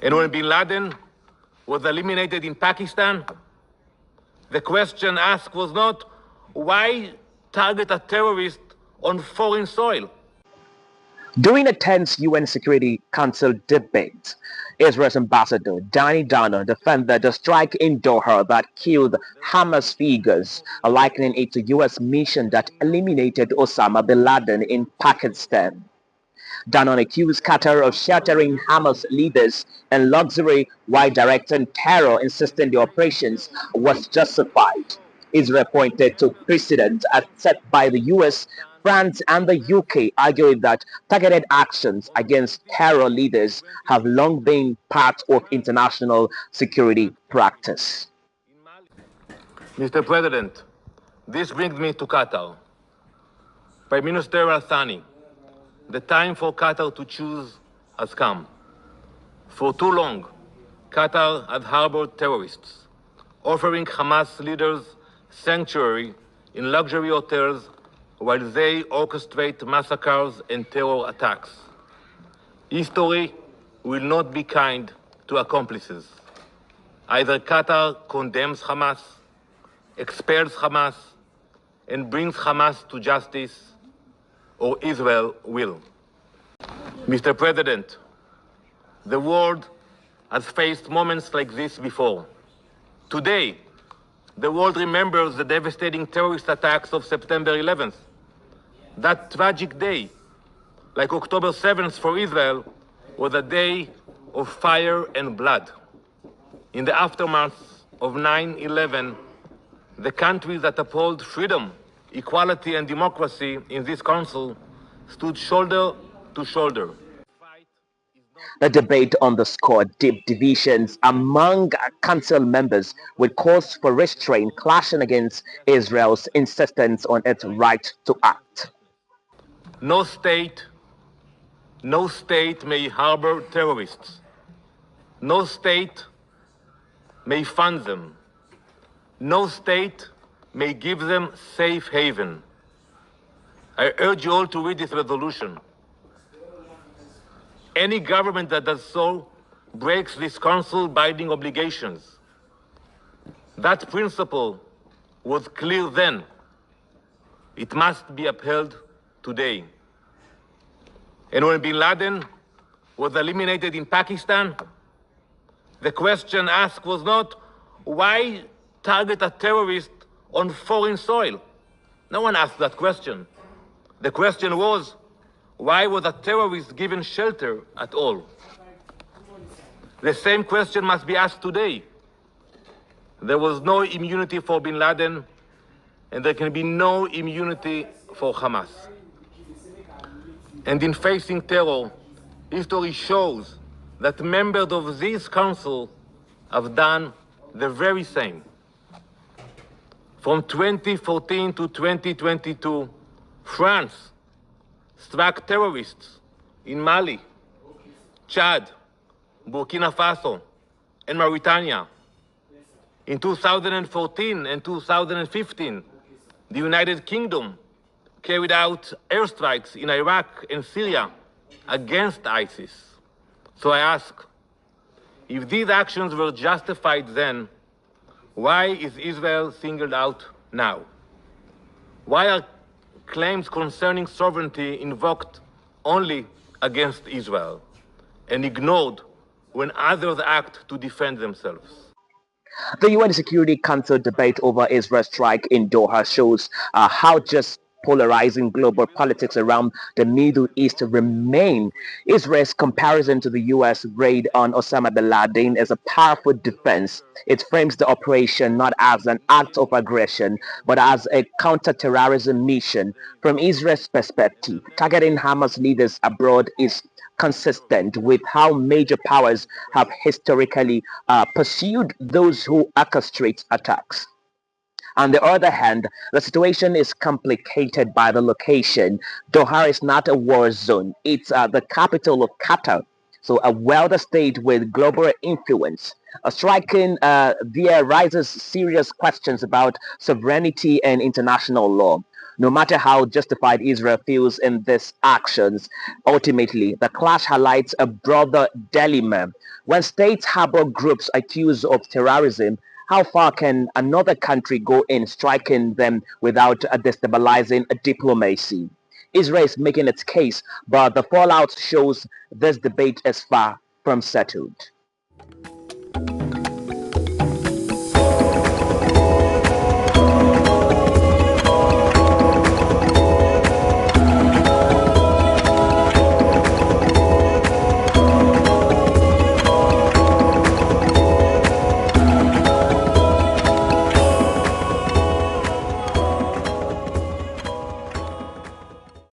And when bin Laden was eliminated in Pakistan, the question asked was not why target a terrorist on foreign soil. During a tense UN Security Council debate, Israel's ambassador Danny Downer defended the strike in Doha that killed Hamas figures, likening it to US mission that eliminated Osama bin Laden in Pakistan. Danone accused Qatar of sheltering Hamas leaders in luxury while directing terror, insisting the operations was justified. Israel pointed to precedents as set by the US, France and the UK, arguing that targeted actions against terror leaders have long been part of international security practice. Mr. President, this brings me to Qatar. Prime Minister Al-Thani, the time for Qatar to choose has come. For too long, Qatar has harbored terrorists, offering Hamas leaders sanctuary in luxury hotels while they orchestrate massacres and terror attacks. History will not be kind to accomplices. Either Qatar condemns Hamas, expels Hamas, and brings Hamas to justice, or Israel will. Mr. President, the world has faced moments like this before. Today, the world remembers the devastating terrorist attacks of September 11th. That tragic day, like October 7th for Israel, was a day of fire and blood. In the aftermath of 9/11, the countries that uphold freedom, equality, and democracy in this council stood shoulder to shoulder. The debate underscored deep divisions among council members, with calls for restraint clashing against Israel's insistence on its right to act. No state may harbor terrorists. No state may fund them. No state may give them safe haven. I urge you all to read this resolution. Any government that does so breaks this council binding obligations. That principle was clear then. It must be upheld today. And when bin Laden was eliminated in Pakistan, the question asked was not why target a terrorist on foreign soil. No one asked that question. The question was, why was a terrorist given shelter at all? The same question must be asked today. There was no immunity for bin Laden, and there can be no immunity for Hamas. And in facing terror, history shows that members of this council have done the very same. From 2014 to 2022, France struck terrorists in Mali, Chad, Burkina Faso, and Mauritania. In 2014 and 2015, the United Kingdom carried out airstrikes in Iraq and Syria against ISIS. So I ask, if these actions were justified then, why is Israel singled out now? Why are claims concerning sovereignty invoked only against Israel and ignored when others act to defend themselves? The UN Security Council debate over Israel's strike in Doha shows how just polarizing global politics around the Middle East remain. Israel's comparison to the US raid on Osama bin Laden is a powerful defense. It frames the operation not as an act of aggression, but as a counter-terrorism mission. From Israel's perspective, targeting Hamas leaders abroad is consistent with how major powers have historically pursued those who orchestrate attacks. On the other hand, the situation is complicated by the location. Doha is not a war zone. It's the capital of Qatar, so a wealthy state with global influence. Striking there raises serious questions about sovereignty and international law. No matter how justified Israel feels in these actions, ultimately, the clash highlights a broader dilemma. When states harbor groups accused of terrorism, how far can another country go in striking them without destabilizing diplomacy? Israel is making its case, but the fallout shows this debate is far from settled.